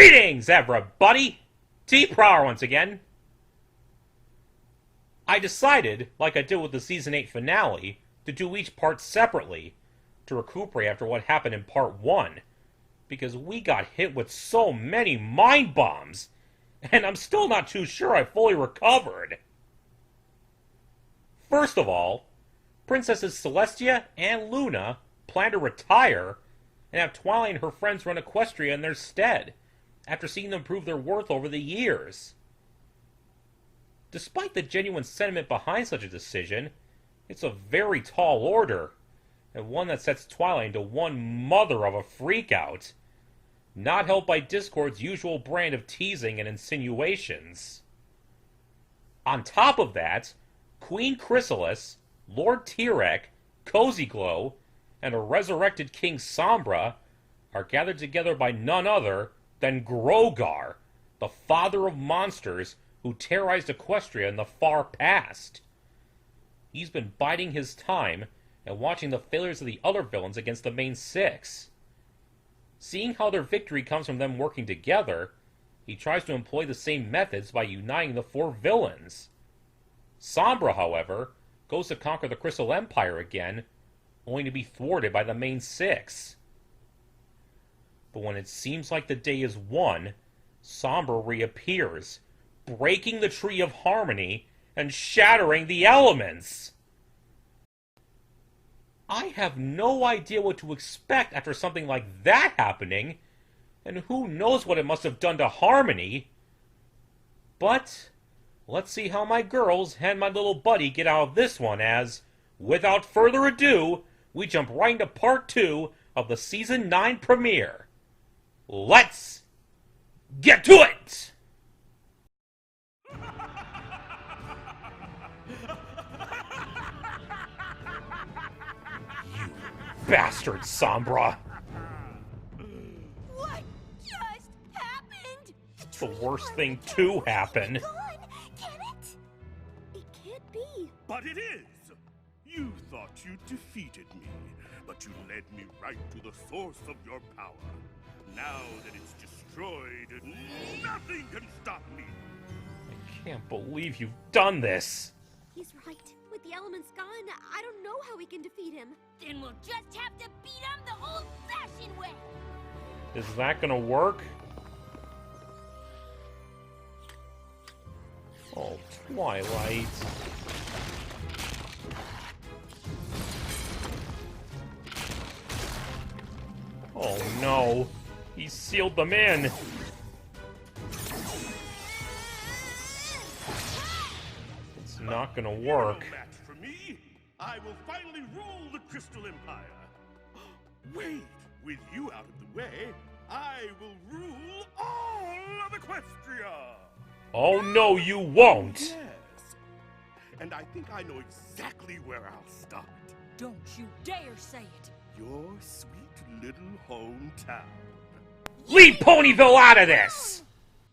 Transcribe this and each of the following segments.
Greetings, everybody! T-Prower once again. I decided, like I did with the Season 8 finale, to do each part separately, to recuperate after what happened in Part 1, because we got hit with so many mind bombs, and I'm still not too sure I fully recovered. First of all, Princesses Celestia and Luna plan to retire and have Twilight and her friends run Equestria in their stead, after seeing them prove their worth over the years. Despite the genuine sentiment behind such a decision, it's a very tall order, and one that sets Twilight into one mother of a freakout, not helped by Discord's usual brand of teasing and insinuations. On top of that, Queen Chrysalis, Lord Tirek, Cozy Glow, and a resurrected King Sombra are gathered together by none other than Grogar, the father of monsters who terrorized Equestria in the far past. He's been biding his time and watching the failures of the other villains against the main six. Seeing how their victory comes from them working together, he tries to employ the same methods by uniting the four villains. Sombra, however, goes to conquer the Crystal Empire again, only to be thwarted by the main six. But when it seems like the day is won, Sombra reappears, breaking the Tree of Harmony and shattering the elements. I have no idea what to expect after something like that happening, and who knows what it must have done to Harmony. But let's see how my girls and my little buddy get out of this one as, without further ado, we jump right into Part 2 of the Season 9 premiere. Let's get to it! You bastard, Sombra! What just happened? The worst thing to happen. Gone, can it? It can't be. But it is! You thought you defeated me, but you led me right to the source of your power. Now that it's destroyed, nothing can stop me! I can't believe you've done this! He's right. With the elements gone, I don't know how we can defeat him. Then we'll just have to beat him the old-fashioned way! Is that gonna work? Oh, Twilight. Oh no, he sealed them in. It's not gonna work. No match for me. I will finally rule the Crystal Empire. Wait, with you out of the way, I will rule all of Equestria. Oh no, you won't. Yes, and I think I know exactly where I'll start. Don't you dare say it! Your sweet little hometown. Leave Ponyville out of this!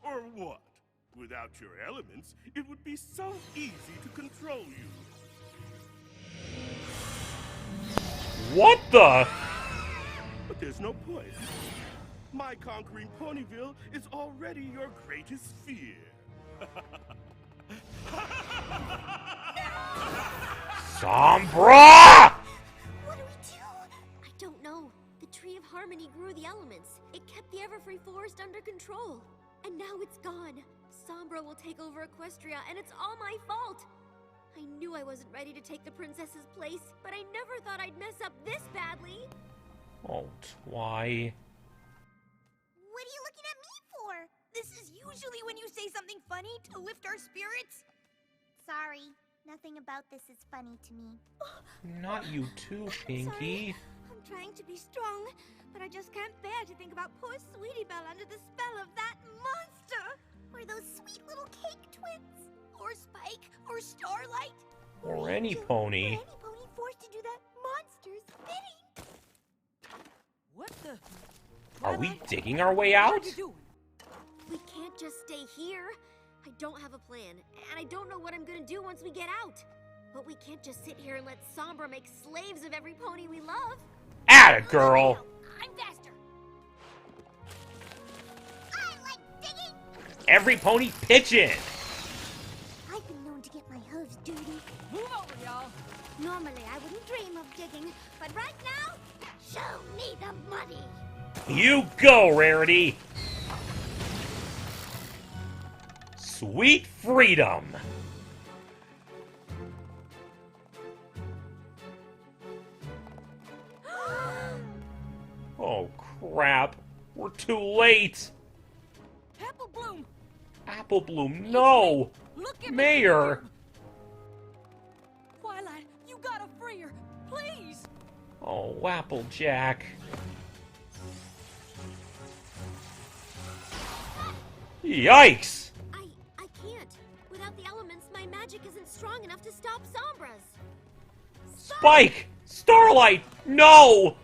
Or what? Without your elements, it would be so easy to control you. What the? But there's no point. My conquering Ponyville is already your greatest fear. Sombra! What do we do? I don't know. The Tree of Harmony grew the elements. It kept the Everfree Forest under control. And now it's gone. Sombra will take over Equestria, and it's all my fault. I knew I wasn't ready to take the princess's place, but I never thought I'd mess up this badly. Oh, Twi. What are you looking at me for? This is usually when you say something funny to lift our spirits. Sorry, nothing about this is funny to me. Not you too, Pinky. I'm trying to be strong, but I just can't bear to think about poor Sweetie Belle under the spell of that monster. Or those sweet little cake twins. Or Spike, or Starlight. Or any Angel, pony. Or any pony forced to do that monster's bidding. What the? Are we digging our way out? What are you doing? We can't just stay here. I don't have a plan, and I don't know what I'm gonna do once we get out. But we can't just sit here and let Sombra make slaves of every pony we love. Atta girl! I'm faster. I Every pony pitch in! I've been known to get my hooves dirty. Move over, y'all. Normally, I wouldn't dream of digging, but right now, show me the money. You go, Rarity! Sweet freedom! Oh, crap. We're too late! Apple Bloom, Apple Bloom, no! look at me. Mayor! Twilight, you gotta free her, please. Oh, Applejack. Yikes! I can't. Without the elements, my magic isn't strong enough to stop Sombra's. Spike! Starlight! No!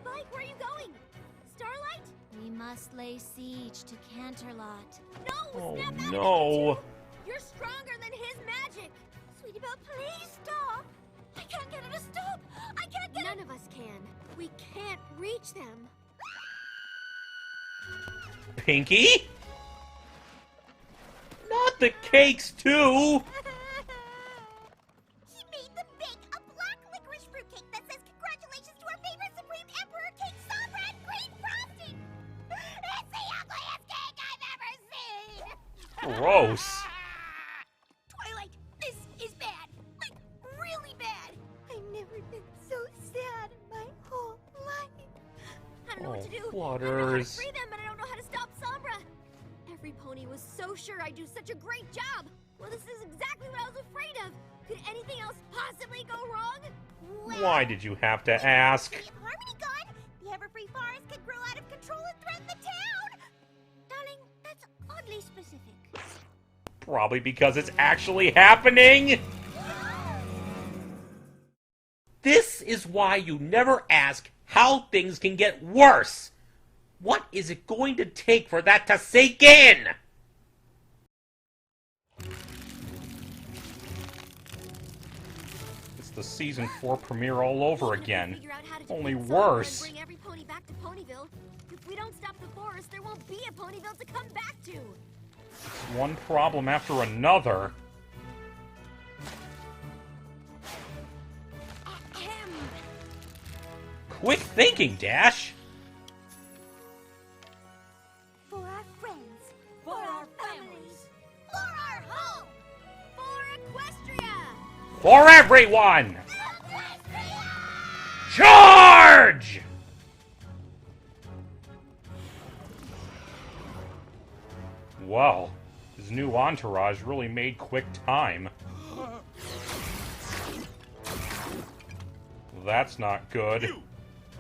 Spike, where are you going? Starlight? We must lay siege to Canterlot. No! Oh, Snap out of it, no. you! You're stronger than his magic! Sweetie Belle, please stop! I can't get her to stop! I can't get None of us can. We can't reach them. Pinky? Not the cakes, too! He made them bake a black licorice fruitcake that says congratulations to our favorite Supreme Emperor King Sombra and green frosting! It's the ugliest cake I've ever seen! Gross. Twilight, this is bad. Like, really bad. I've never been so sad in my whole life. I don't know what to do. I Oh, don't know how to Flutters. free them, but I don't know how to stop Sombra. Every pony was so sure I'd do such a great job. Well, this is exactly what I was afraid of. Could anything else possibly go wrong? Why did you have to ask? Tree of Harmony gone, the Everfree Forest could grow out of control and threaten the town! Darling, that's oddly specific. Probably because it's actually happening! This is why you never ask how things can get worse! What is it going to take for that to sink in? It's the Season 4 premiere all over again. Figure out how to Only defeat Sombra worse. and bring every pony back to Ponyville. If we don't stop the forest, there won't be a Ponyville to come back to. One problem after another. Ahem. Quick thinking, Dash! For our friends, For our families. for our home! For Equestria! For everyone! Charge! Well, his new entourage really made quick time. That's not good. You!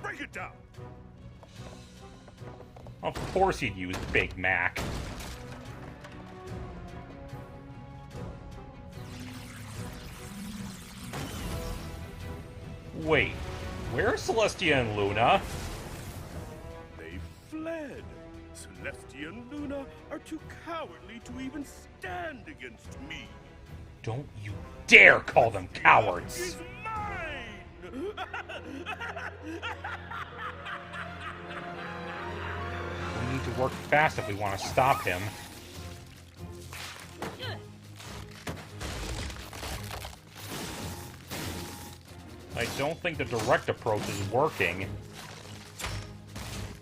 Break it down! Of course he'd use Big Mac. Wait, where's Celestia and Luna? They fled. Celestia and Luna are too cowardly to even stand against me. Don't you dare call them cowards! Is mine! We need to work fast if we want to stop him. I don't think the direct approach is working.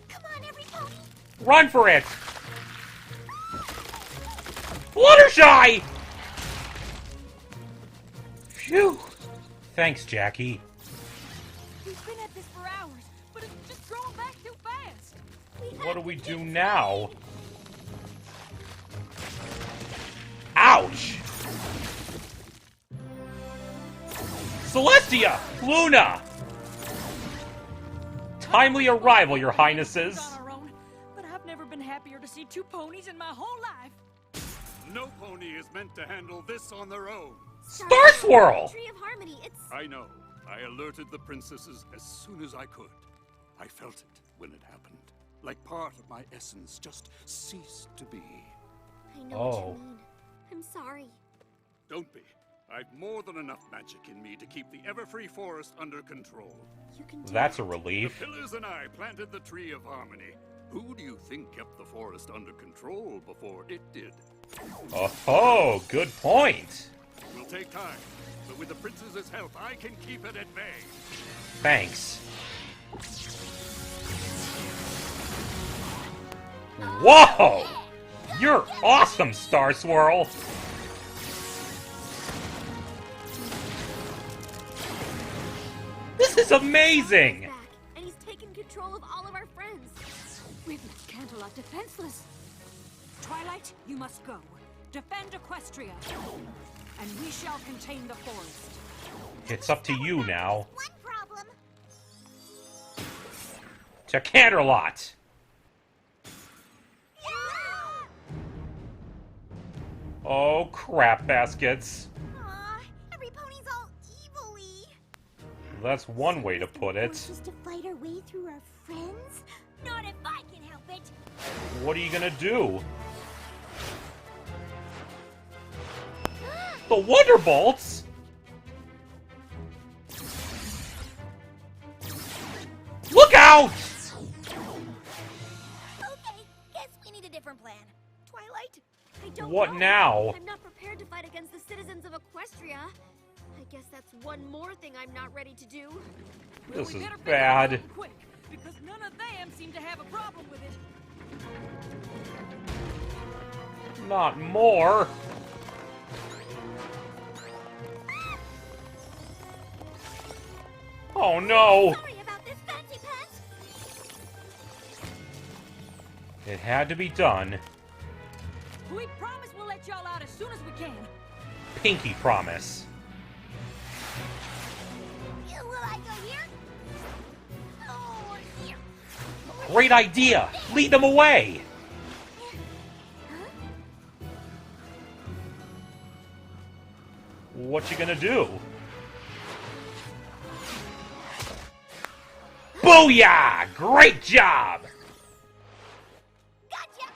Come on, every pony! Run for it! Fluttershy! Phew! Thanks, Jackie. We've been at this for hours, but it's just growing back too fast. What do we do now? Ouch! Celestia! Luna! Timely arrival, your highnesses. On our own, but I've never been happier to see two ponies in my whole life. No pony is meant to handle this on their own. Star Swirl! Tree of Harmony, it's... I know. I alerted the princesses as soon as I could. I felt it when it happened. Like part of my essence just ceased to be. I know Oh. what you mean. I'm sorry. Don't be. I've more than enough magic in me to keep the Everfree Forest under control. You can do That's a it. The relief. pillars and I planted the Tree of Harmony. Who do you think kept the forest under control before it did? Oh, good point. It will take time, but with the princess's help, I can keep it at bay. Thanks. Whoa! You're awesome, Star Swirl! This is amazing! Back, and he's taken control of all of our friends. We've left Canterlot defenseless. Twilight, you must go. Defend Equestria. And we shall contain the forest. It's up to you now. One problem. To Canterlot! Oh, crap baskets. Aw, every pony's all evil-y. That's one way to put it. Force us to fight our way through our friends? Not if I can help it. What are you gonna do? The Wonder Bolts? Look out! Okay, guess we need a different plan. Twilight, I don't What know. now? I'm not prepared to fight against the citizens of Equestria. I guess that's one more thing I'm not ready to do. This We is better figure it bad. out quick, because none of them seem to have a problem with it. Not more. Oh no! Sorry about this, Fancy Pants. It had to be done. We promise we'll let y'all out as soon as we can. Pinky promise. Will I go here? Or here? Great idea! Lead them away! What you gonna do? Booyah! Great job! Gotcha!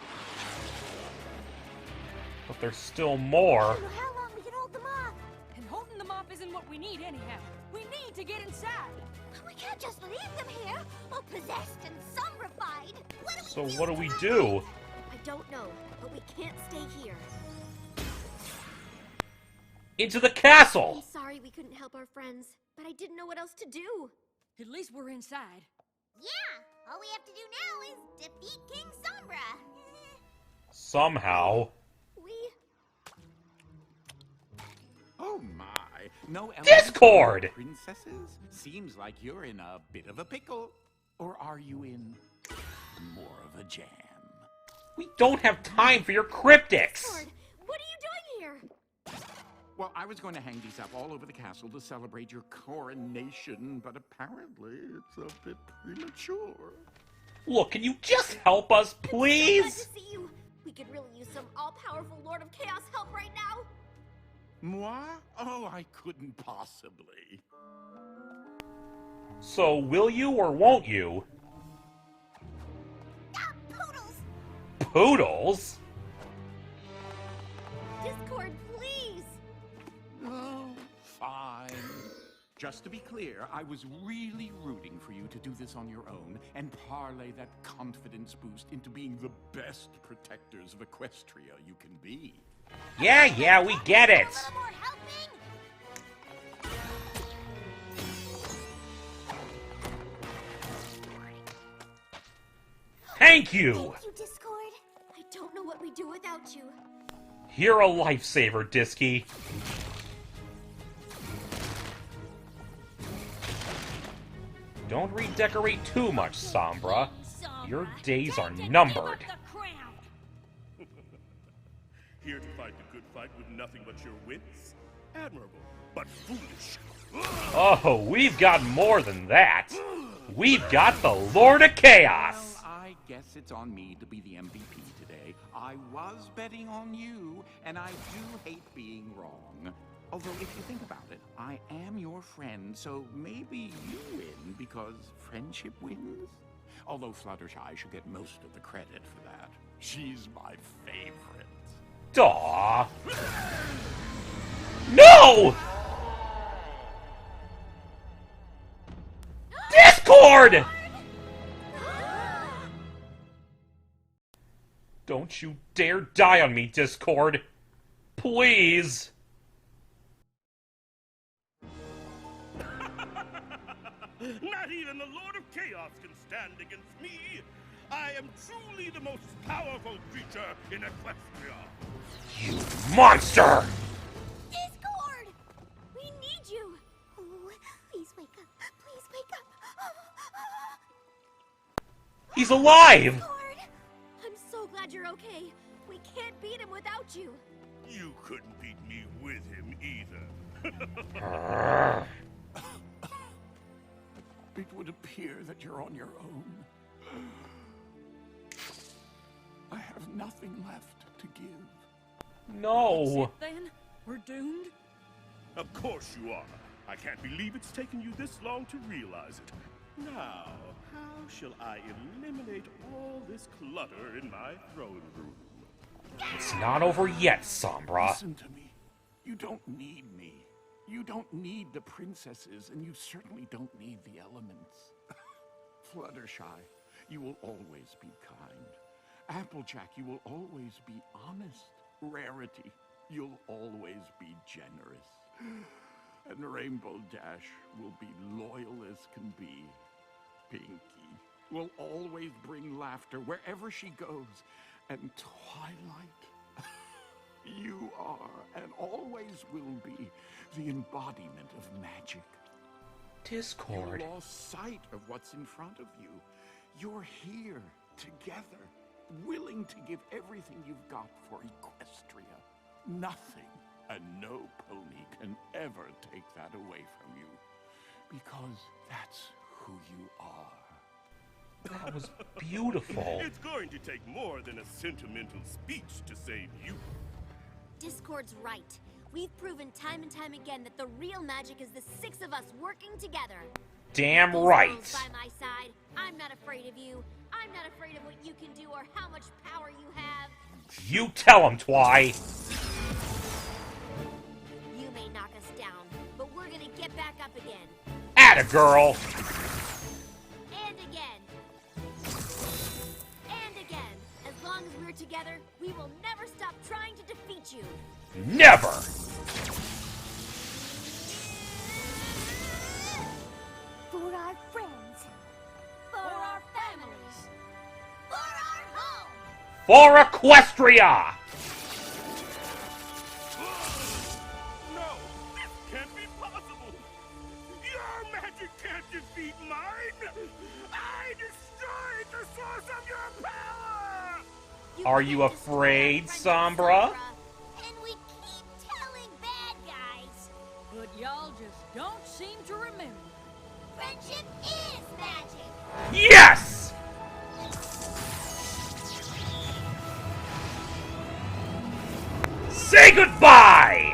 But there's still more. I don't know how long we can hold them off. And holding them off isn't what we need anyhow. We need to get inside. But we can't just leave them here, all possessed and sombrified. So what do we do? I don't know, but we can't stay here. Into the I'm castle! sorry we couldn't help our friends, but I didn't know what else to do. At least we're inside. Yeah, all we have to do now is defeat King Sombra. Somehow. We... Oh my, no Discord! princesses? Seems like you're in a bit of a pickle. Or are you in more of a jam? We don't have time for your cryptics! Lord, what are you doing here? Well, I was going to hang these up all over the castle to celebrate your coronation, but apparently it's a bit premature. Look, can you just help us, Glad please? to see you. We could really use some all-powerful Lord of Chaos help right now. Moi? Oh, I couldn't possibly. So, will you or won't you? Ah, poodles! Poodles? Discord, please. Oh, fine. Just to be clear, I was really rooting for you to do this on your own and parlay that confidence boost into being the best protectors of Equestria you can be. Yeah, we get it! A little more helping? Thank you! Thank you, Discord. I don't know what we do without you. You're a lifesaver, Disky. Don't redecorate too much, Sombra. Your days are numbered. Here to fight the good fight with nothing but your wits? Admirable, but foolish. Oh, we've got more than that. We've got the Lord of Chaos. Well, I guess it's on me to be the MVP today. I was betting on you, and I do hate being wrong. Although, if you think about it, I am your friend, so maybe you win because friendship wins? Although Fluttershy should get most of the credit for that. She's my favorite. Aw. No! Discord! Don't you dare die on me, Discord! Please! Not even the Lord of Chaos can stand against me! I am truly the most powerful creature in Equestria! You monster! Discord! We need you! Oh, please wake up. Please wake up. He's alive! Discord! I'm so glad you're okay. We can't beat him without you. You couldn't beat me with him either. It would appear that you're on your own. I have nothing left to give. No. That's it, then? We're doomed? Of course you are. I can't believe it's taken you this long to realize it. Now, how shall I eliminate all this clutter in my throne room? It's not over yet, Sombra. Listen to me. You don't need me. You don't need the princesses, and you certainly don't need the elements. Fluttershy, you will always be kind. Applejack, you will always be honest. Rarity, you'll always be generous. And Rainbow Dash will be loyal as can be. Pinky will always bring laughter wherever she goes. And Twilight, you are and always will be the embodiment of magic. Discord. You lost sight of what's in front of you. You're here, together, willing to give everything you've got for Equestria. Nothing and no pony can ever take that away from you. Because that's who you are. That was beautiful. It's going to take more than a sentimental speech to save you. Discord's right. We've proven time and time again that the real magic is the six of us working together. Damn These right. girls by my side. I'm not afraid of you. I'm not afraid of what you can do or how much power you have. You tell him, Twy. You may knock us down, but we're gonna get back up again. Atta girl. And again. And again. As long as we're together, we will never stop trying to defeat you. Never. For our friends. For our families. For our home. For Equestria. No, this can't be possible. Your magic can't defeat mine. I destroyed the source of your power. Are you can't destroy our afraid, friendship, Sombra? And we keep telling bad guys. But y'all just don't seem to remember. Friendship is magic. Yes! Say goodbye!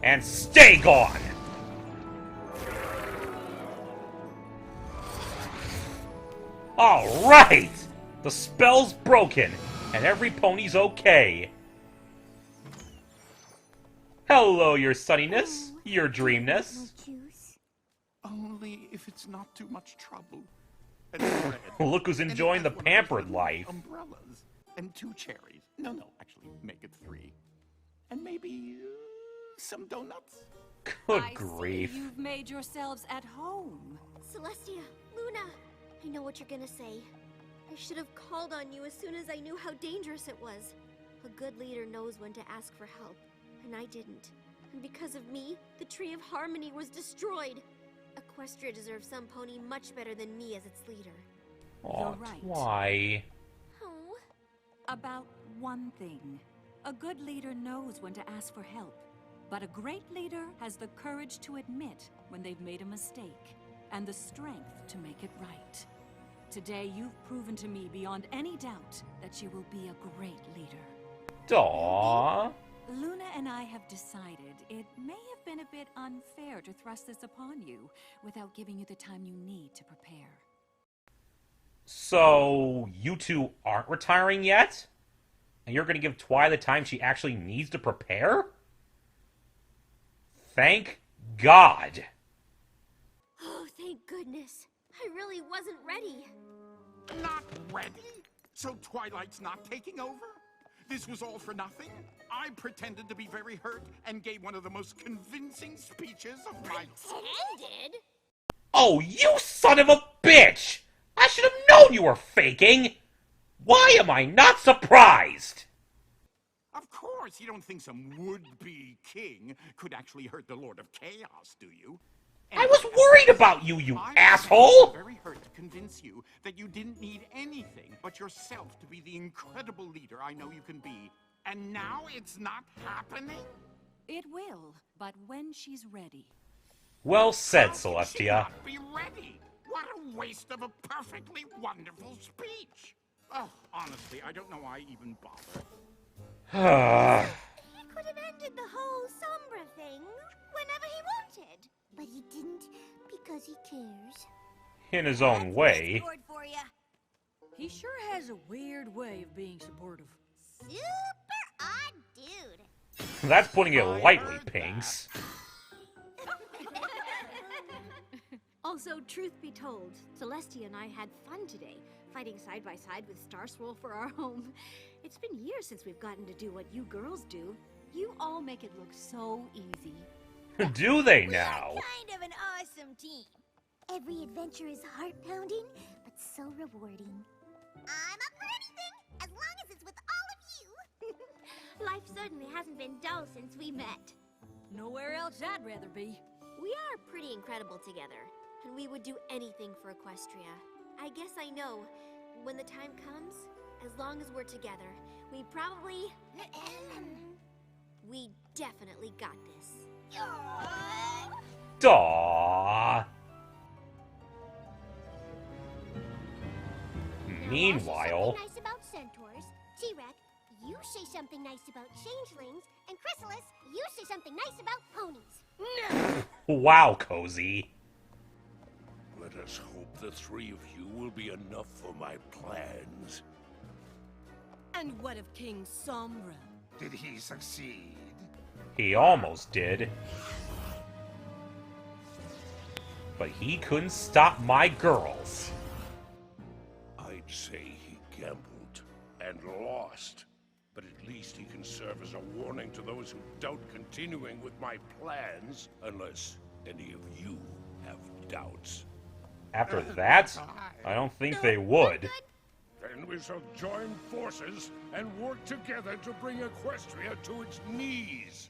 And stay gone! Alright! The spell's broken, and every pony's okay. Hello, your sunniness, your dreamness. Juice. Only if it's not too much trouble. And bread. Look who's And it enjoying has the one of those pampered little life. Umbrellas and 2 cherries. No, actually, make it 3. And maybe some donuts. Good I grief. see you've made yourselves at home. Celestia, Luna, I know what you're gonna say. I should have called on you as soon as I knew how dangerous it was. A good leader knows when to ask for help, and I didn't. And because of me, the Tree of Harmony was destroyed. Equestria deserves some pony much better than me as its leader. Aw, You're right. Twy. Oh, About one thing. A good leader knows when to ask for help. But a great leader has the courage to admit when they've made a mistake, and the strength to make it right. Today, you've proven to me beyond any doubt that you will be a great leader. Aw. Luna and I have decided it may have been a bit unfair to thrust this upon you without giving you the time you need to prepare. So, you two aren't retiring yet? And you're gonna give Twy the time she actually needs to prepare? Thank God. oh, thank goodness. I really wasn't ready. Not ready? So Twilight's not taking over? This was all for nothing? I pretended to be very hurt and gave one of the most convincing speeches of my... Pretended? Oh, you son of a bitch! I should have known you were faking! Why am I not surprised? Of course, you don't think some would-be king could actually hurt the Lord of Chaos, do you? I was worried about you, you I asshole! was very hurt to convince you that you didn't need anything but yourself to be the incredible leader I know you can be. And now it's not happening? It will, but when she's ready. Well said, How can she Celestia. not be ready? What a waste of a perfectly wonderful speech! Oh, honestly, I don't know why I even bother. He could have ended the whole Sombra thing whenever he wanted. But he didn't because he cares. In his own way. Discord for ya. He sure has a weird way of being supportive. Super odd dude. That's putting it I lightly, heard Pinks. Also, truth be told, Celestia and I had fun today, fighting side by side with Star Swirl for our home. It's been years since we've gotten to do what you girls do. You all make it look so easy. Do they We now? are kind of an awesome team. Every adventure is heart-pounding, but so rewarding. I'm up for anything, as long as it's with all of you. Life certainly hasn't been dull since we met. Nowhere else I'd rather be. We are pretty incredible together, and we would do anything for Equestria. I guess I know, when the time comes, as long as we're together, we probably... we definitely got this. Aww. Now, Meanwhile, I'll say something nice about centaurs. T-Rex, you say something nice about changelings, and Chrysalis, you say something nice about ponies. wow, Cozy. Let us hope the three of you will be enough for my plans. And what of King Sombra? Did he succeed? He almost did. But he couldn't stop my girls. I'd say he gambled and lost, but at least he can serve as a warning to those who doubt continuing with my plans, unless any of you have doubts. After that, I don't think they would. Then we shall join forces and work together to bring Equestria to its knees.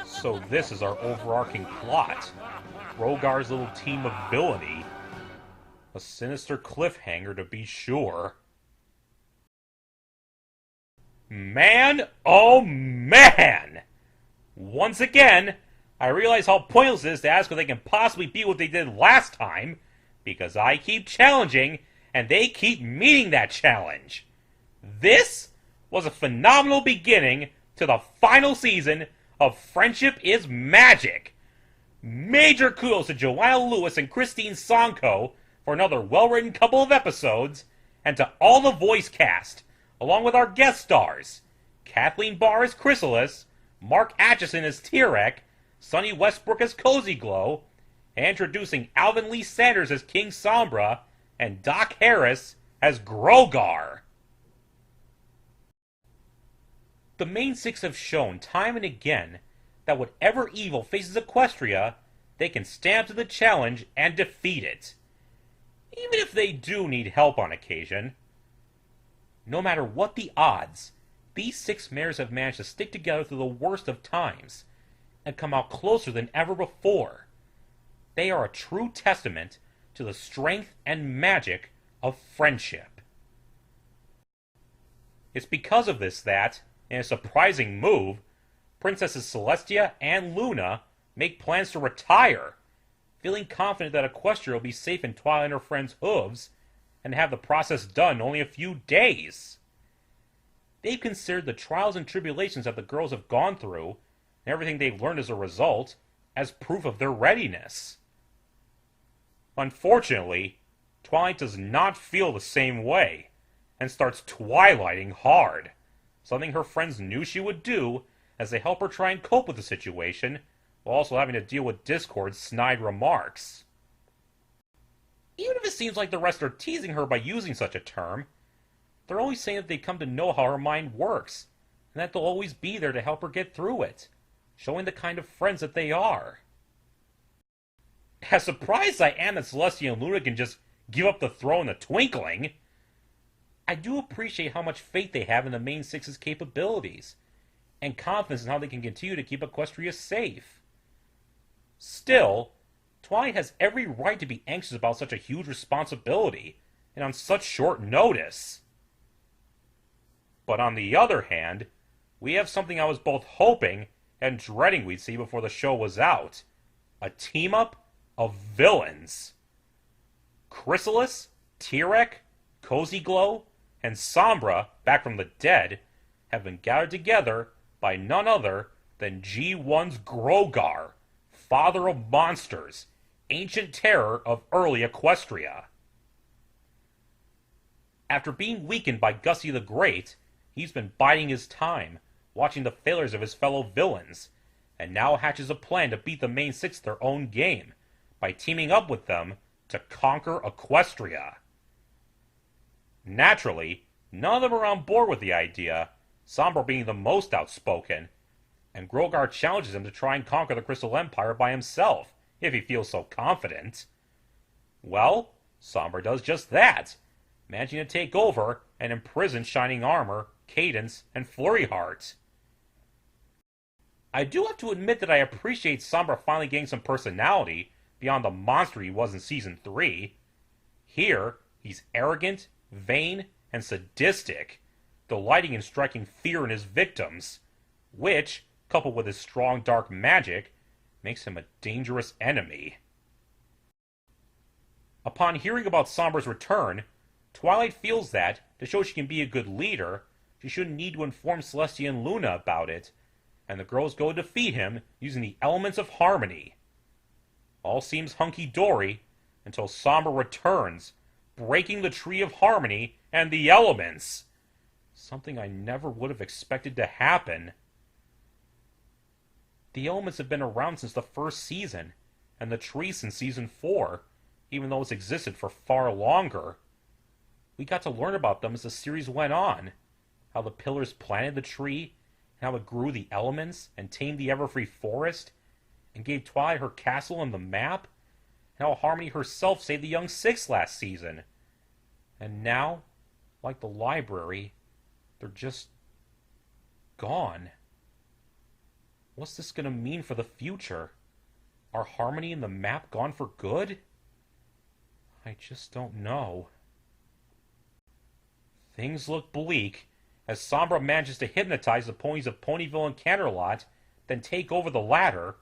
So this is our overarching plot. Rogar's little team of villainy. A sinister cliffhanger to be sure. Man, oh man! Once again, I realize how pointless it is to ask if they can possibly beat what they did last time, because I keep challenging, and they keep meeting that challenge. This was a phenomenal beginning to the final season of Friendship is Magic. Major kudos to Joanna Lewis and Christine Sonko for another well-written couple of episodes, and to all the voice cast, along with our guest stars, Kathleen Barr as Chrysalis, Mark Atchison as Tirek, Sonny Westbrook as Cozy Glow, and introducing Alvin Lee Sanders as King Sombra, and Doc Harris as Grogar. The main six have shown time and again that whatever evil faces Equestria, they can stand up to the challenge and defeat it. Even if they do need help on occasion. No matter what the odds, these six mayors have managed to stick together through the worst of times and come out closer than ever before. They are a true testament to the strength and magic of friendship. It's because of this that, in a surprising move, Princesses Celestia and Luna make plans to retire, feeling confident that Equestria will be safe in Twilight and her friends' hooves, and have the process done in only a few days. They've considered the trials and tribulations that the girls have gone through, and everything they've learned as a result, as proof of their readiness. Unfortunately, Twilight does not feel the same way, and starts twilighting hard, something her friends knew she would do as they help her try and cope with the situation, while also having to deal with Discord's snide remarks. Even if it seems like the rest are teasing her by using such a term, they're always saying that they come to know how her mind works, and that they'll always be there to help her get through it, showing the kind of friends that they are. As surprised I am that Celestia and Luna can just give up the throw in a twinkling, I do appreciate how much faith they have in the main six's capabilities, and confidence in how they can continue to keep Equestria safe. Still, Twilight has every right to be anxious about such a huge responsibility, and on such short notice. But on the other hand, we have something I was both hoping and dreading we'd see before the show was out. A team-up of villains. Chrysalis, Tirek, Cozy Glow, and Sombra, back from the dead, have been gathered together by none other than G1's Grogar, father of monsters, ancient terror of early Equestria. After being weakened by Gussie the Great, he's been biding his time, watching the failures of his fellow villains, and now hatches a plan to beat the main six their own game, by teaming up with them to conquer Equestria. Naturally, none of them are on board with the idea, Sombra being the most outspoken, and Grogar challenges him to try and conquer the Crystal Empire by himself, if he feels so confident. Well, Sombra does just that, managing to take over and imprison Shining Armor, Cadence, and Flurry Heart. I do have to admit that I appreciate Sombra finally getting some personality beyond the monster he was in Season 3. Here, he's arrogant, vain, and sadistic, delighting in striking fear in his victims, which, coupled with his strong dark magic, makes him a dangerous enemy. Upon hearing about Sombra's return, Twilight feels that, to show she can be a good leader, she shouldn't need to inform Celestia and Luna about it, and the girls go to defeat him using the elements of harmony. All seems hunky-dory until Sombra returns, breaking the Tree of Harmony and the elements. Something I never would have expected to happen. The elements have been around since the first season, and the tree since Season 4, even though it's existed for far longer. We got to learn about them as the series went on, how the pillars planted the tree, and how it grew the elements and tamed the Everfree Forest, and gave Twilight her castle and the map, and how Harmony herself saved the Young Six last season. And now, like the library, they're just gone. What's this gonna mean for the future? Are Harmony and the map gone for good? I just don't know. Things look bleak as Sombra manages to hypnotize the ponies of Ponyville and Canterlot, then take over the latter,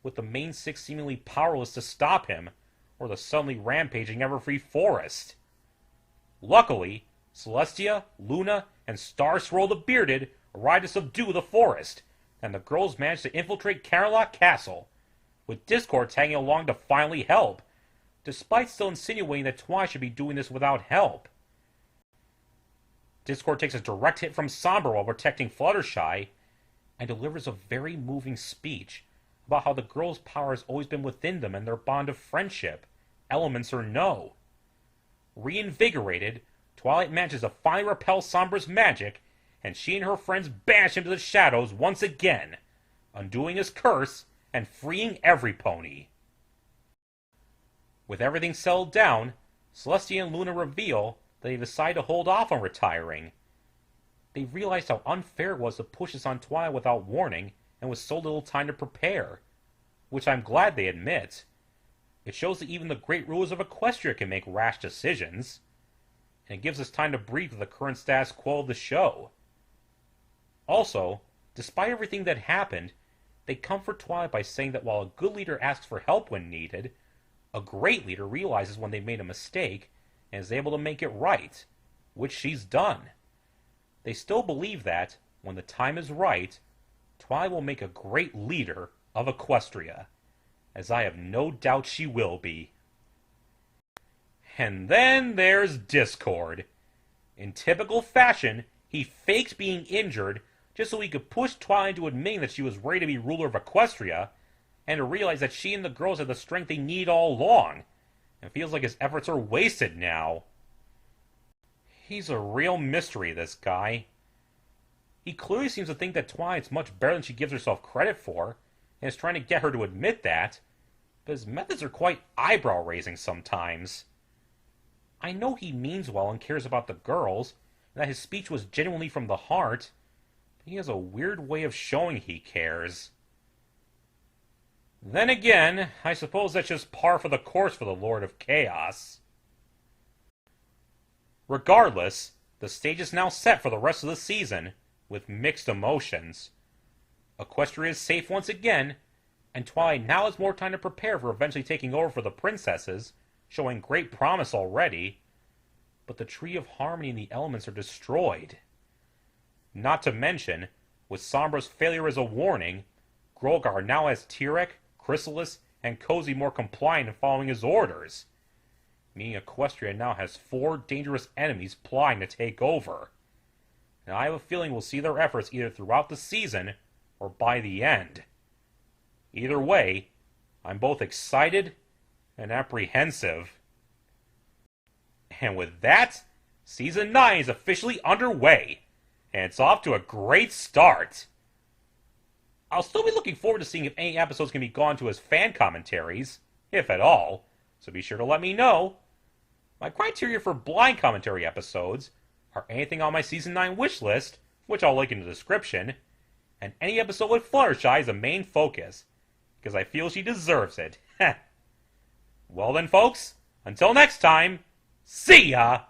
with the main six seemingly powerless to stop him, or the suddenly rampaging Everfree Forest. Luckily, Celestia, Luna, and Star Swirl the Bearded arrive to subdue the forest, and the girls manage to infiltrate Canterlot Castle, with Discord tagging along to finally help, despite still insinuating that Twilight should be doing this without help. Discord takes a direct hit from Sombra while protecting Fluttershy, and delivers a very moving speech about how the girls' power has always been within them and their bond of friendship, elements or no. Reinvigorated, Twilight manages to finally repel Sombra's magic, and she and her friends banish him to the shadows once again, undoing his curse and freeing every pony. With everything settled down, Celestia and Luna reveal that they decide to hold off on retiring. They realized how unfair it was to push this on Twilight without warning, and with so little time to prepare, which I'm glad they admit. It shows that even the great rulers of Equestria can make rash decisions, and it gives us time to breathe with the current status quo of the show. Also, despite everything that happened, they comfort Twilight by saying that while a good leader asks for help when needed, a great leader realizes when they made a mistake and is able to make it right, which she's done. They still believe that, when the time is right, Twilight will make a great leader of Equestria, as I have no doubt she will be. And then there's Discord. In typical fashion, he faked being injured just so he could push Twilight into admitting that she was ready to be ruler of Equestria, and to realize that she and the girls had the strength they need all along, and feels like his efforts are wasted now. He's a real mystery, this guy. He clearly seems to think that Twilight's much better than she gives herself credit for, and is trying to get her to admit that, but his methods are quite eyebrow-raising sometimes. I know he means well and cares about the girls, and that his speech was genuinely from the heart, but he has a weird way of showing he cares. Then again, I suppose that's just par for the course for the Lord of Chaos. Regardless, the stage is now set for the rest of the season, with mixed emotions. Equestria is safe once again, and Twilight now has more time to prepare for eventually taking over for the princesses, showing great promise already. But the Tree of Harmony and the elements are destroyed. Not to mention, with Sombra's failure as a warning, Grolgar now has Tirek, Chrysalis, and Cozy more compliant in following his orders, meaning Equestria now has 4 dangerous enemies plotting to take over. And I have a feeling we'll see their efforts either throughout the season or by the end. Either way, I'm both excited and apprehensive. And with that, Season 9 is officially underway, and it's off to a great start. I'll still be looking forward to seeing if any episodes can be gone to as fan commentaries, if at all, so be sure to let me know. My criteria for blind commentary episodes are anything on my Season 9 wish list, which I'll link in the description, and any episode with Fluttershy as a main focus, because I feel she deserves it. Well then, folks, until next time, see ya!